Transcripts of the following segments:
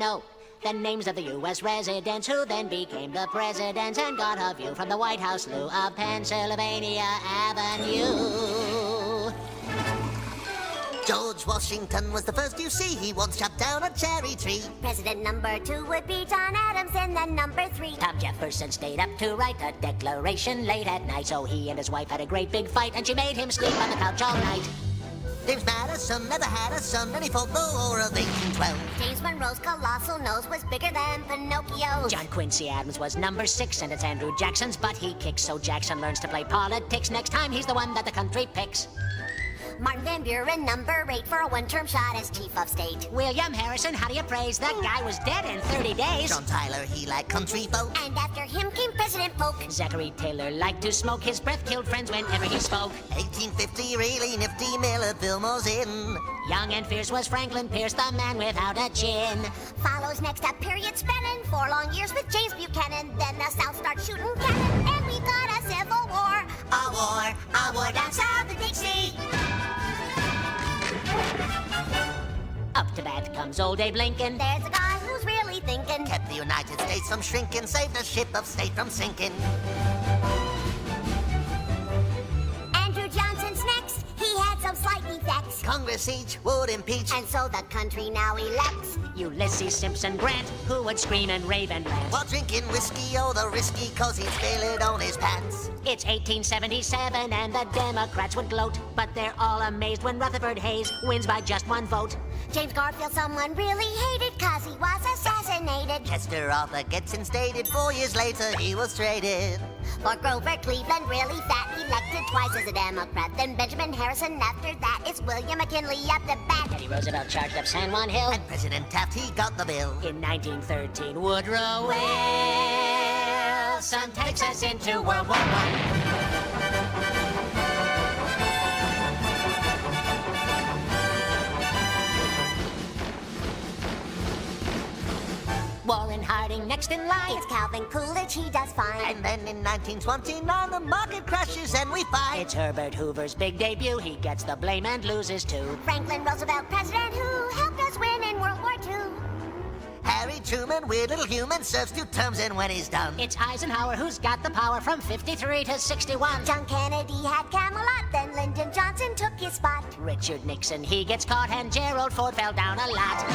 know the names of the U.S. residents who then became the presidents and got a view from the White House loo of Pennsylvania Avenue. George Washington was the first you see. He once chopped down a cherry tree. President number 2 would be John Adams, and then number 3. Tom Jefferson stayed up to write a declaration late at night, so he and his wife had a great big fight, and she made him sleep on the couch all night. James Madison never had a son, and he fought the War of 1812. James Monroe's colossal nose was bigger than Pinocchio's. John Quincy Adams was number 6, and it's Andrew Jackson's butt he kicks, so Jackson learns to play politics. Next time he's the one that the country picks. Martin Van Buren, number 8, for a one-term shot as chief of state. William Harrison, how do you praise? That guy was dead in 30 days. John Tyler, he liked country folk. And after him came President Polk. Zachary Taylor liked to smoke. His breath killed friends whenever he spoke. 1850, really nifty, Miller Fillmore's in. Young and fierce was Franklin Pierce, the man without a chin. Follows next a period spanning 4 long years with James Buchanan. Then the South starts shooting cannon, and we got a civil war. A war down south of Dixie. Up to bat comes old Abe Lincoln. There's a guy who's really thinking. Kept the United States from shrinking, saved a ship of state from sinking. Andrew Johnson's next. He had some slight defects. Congress each would impeach. And so the country now elects Ulysses Simpson Grant, who would scream and rave and rant. While drinking whiskey, oh, the risky, cause he'd spill it on his pants. It's 1877 and the Democrats would gloat, but they're all amazed when Rutherford Hayes wins by just 1 vote. James Garfield someone really hated cause he was assassinated. Chester Arthur gets instated. 4 years later, he was traded. For Grover Cleveland, really fat, elected twice as a Democrat. Then Benjamin Harrison, after that is William McKinley up the bat. Teddy Roosevelt charged up San Juan Hill. And President Taft, he got the bill. In 1913, Woodrow Wilson takes us into World War I. Warren Harding next in line. It's Calvin Coolidge, he does fine. And then in 1929, the market crashes and we fight. It's Herbert Hoover's big debut. He gets the blame and loses too. Franklin Roosevelt, president who helped us win in World War II. Harry Truman, weird little human, serves 2 terms and when he's done. It's Eisenhower who's got the power from 53 to 61. John Kennedy had Camelot, then Lyndon Johnson took his spot. Richard Nixon, he gets caught, and Gerald Ford fell down a lot.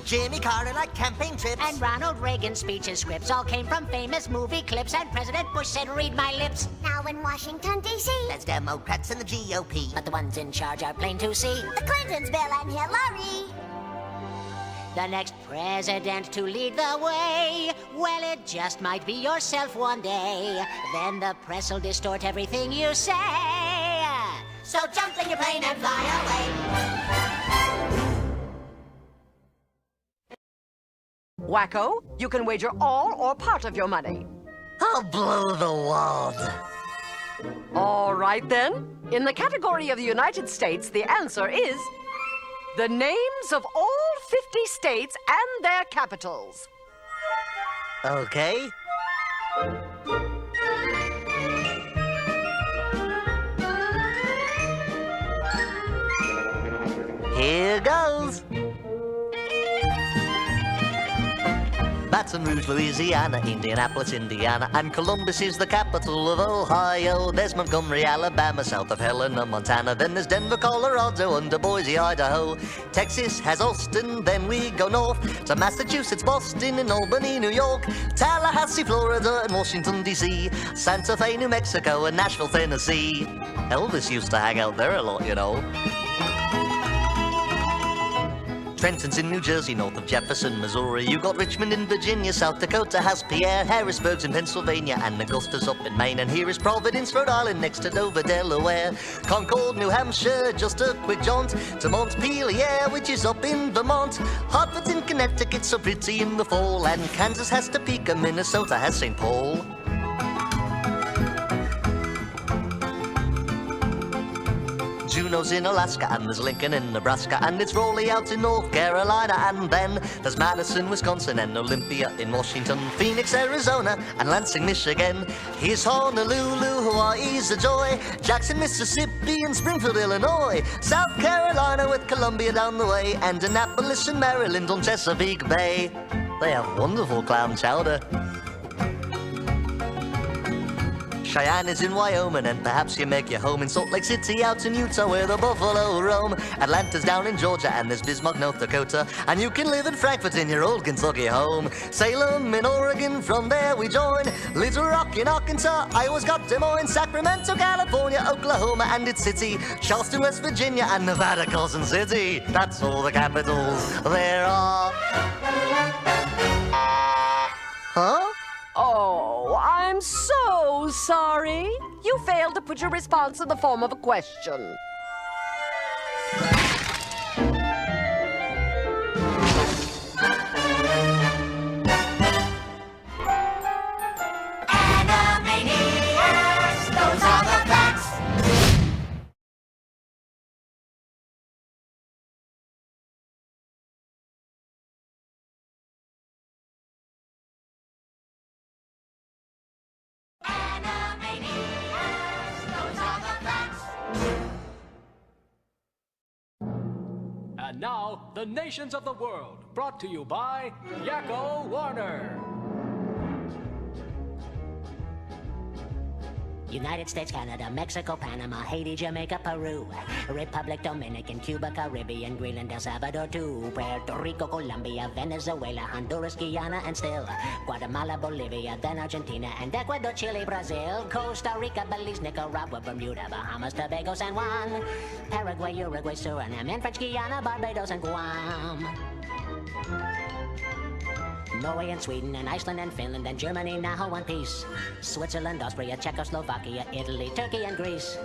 Jimmy Carter liked campaign trips. And Ronald Reagan's speeches, scripts all came from famous movie clips, and President Bush said, read my lips. Now in Washington, D.C., There's Democrats and the GOP. But the ones in charge are plain to see. the Clintons, Bill and Hillary. The next president to lead the way, well, it just might be yourself one day. Then the press will distort everything you say. So jump in your plane and fly away. Wacko, you can wager all or part of your money. I'll blow the wad. All right, then. In the category of the United States, the answer is the names of all 50 states and their capitals. Okay. Here goes. Baton Rouge, Louisiana, Indianapolis, Indiana, and Columbus is the capital of Ohio. There's Montgomery, Alabama, south of Helena, Montana. Then there's Denver, Colorado, under Boise, Idaho. Texas has Austin, then we go north to Massachusetts, Boston, and Albany, New York. Tallahassee, Florida, and Washington, D.C. Santa Fe, New Mexico, and Nashville, Tennessee. Elvis used to hang out there a lot, you know. Trenton's in New Jersey, north of Jefferson, Missouri. You got Richmond in Virginia, South Dakota has Pierre. Harrisburg's in Pennsylvania, and Augusta's up in Maine. And here is Providence, Rhode Island, next to Dover, Delaware. Concord, New Hampshire, just a quick jaunt to Montpelier, which is up in Vermont. Hartford's in Connecticut, so pretty in the fall. And Kansas has Topeka, Minnesota has St. Paul. Juneau's in Alaska, and there's Lincoln in Nebraska, and it's Raleigh out in North Carolina, and then there's Madison, Wisconsin, and Olympia in Washington, Phoenix, Arizona, and Lansing, Michigan. Here's Honolulu, Hawaii's a joy, Jackson, Mississippi, and Springfield, Illinois, South Carolina with Columbia down the way, and Annapolis in Maryland on Chesapeake Bay. They have wonderful clam chowder. Cheyenne is in Wyoming, and perhaps you make your home in Salt Lake City out in Utah where the buffalo roam. Atlanta's down in Georgia, and there's Bismarck, North Dakota, and you can live in Frankfurt in your old Kentucky home. Salem in Oregon, from there we join. Little Rock in Arkansas, Iowa's got Des Moines, Sacramento, California, Oklahoma and its city, Charleston, West Virginia, and Nevada, Carson City. That's all the capitals there are. Huh? Oh, I'm so sorry. You failed to put your response in the form of a question. Animaniacs, those are the facts. And now, the nations of the world, brought to you by Yakko Warner. United States, Canada, Mexico, Panama, Haiti, Jamaica, Peru, Republic Dominican, Cuba, Caribbean, Greenland, El Salvador, too, Puerto Rico, Colombia, Venezuela, Honduras, Guyana, and still Guatemala, Bolivia, then Argentina, and Ecuador, Chile, Brazil, Costa Rica, Belize, Nicaragua, Bermuda, Bahamas, Tobago, San Juan, Paraguay, Uruguay, Suriname, and French Guiana, Barbados, and Guam. Norway and Sweden and Iceland and Finland and Germany now one piece. Switzerland, Austria, Czechoslovakia, Italy, Turkey and Greece.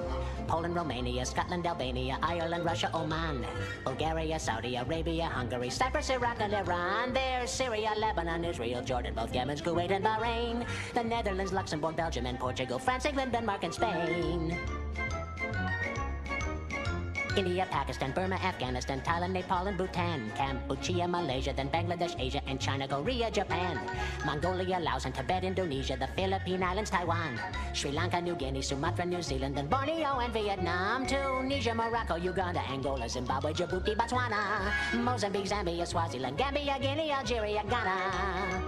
Poland, Romania, Scotland, Albania, Ireland, Russia, Oman. Bulgaria, Saudi Arabia, Hungary, Cyprus, Iraq and Iran. There's Syria, Lebanon, Israel, Jordan, both Yemen, Kuwait and Bahrain. The Netherlands, Luxembourg, Belgium and Portugal, France, England, Denmark and Spain. India, Pakistan, Burma, Afghanistan, Thailand, Nepal, and Bhutan, Cambodia, Malaysia, then Bangladesh, Asia, and China, Korea, Japan, Mongolia, Laos, and Tibet, Indonesia, the Philippine Islands, Taiwan, Sri Lanka, New Guinea, Sumatra, New Zealand, then Borneo and Vietnam, Tunisia, Morocco, Uganda, Angola, Zimbabwe, Djibouti, Botswana, Mozambique, Zambia, Swaziland, Gambia, Guinea, Algeria, Ghana.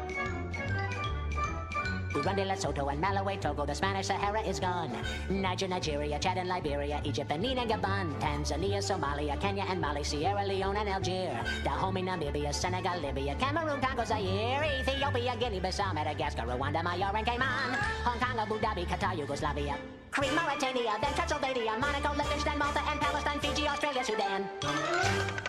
Burundi, Lesotho, and Malawi, Togo, the Spanish Sahara is gone. Niger, Nigeria, Chad and Liberia, Egypt, Benin and Gabon, Tanzania, Somalia, Kenya and Mali, Sierra Leone and Algeria, Dahomey, Namibia, Senegal, Libya, Cameroon, Congo, Zaire, Ethiopia, Guinea-Bissau, Madagascar, Rwanda, Majorca and Cayman, Hong Kong, Abu Dhabi, Qatar, Yugoslavia, Crete, Mauritania, then Transylvania, Monaco, Liechtenstein, Malta and Palestine, Fiji, Australia, Sudan.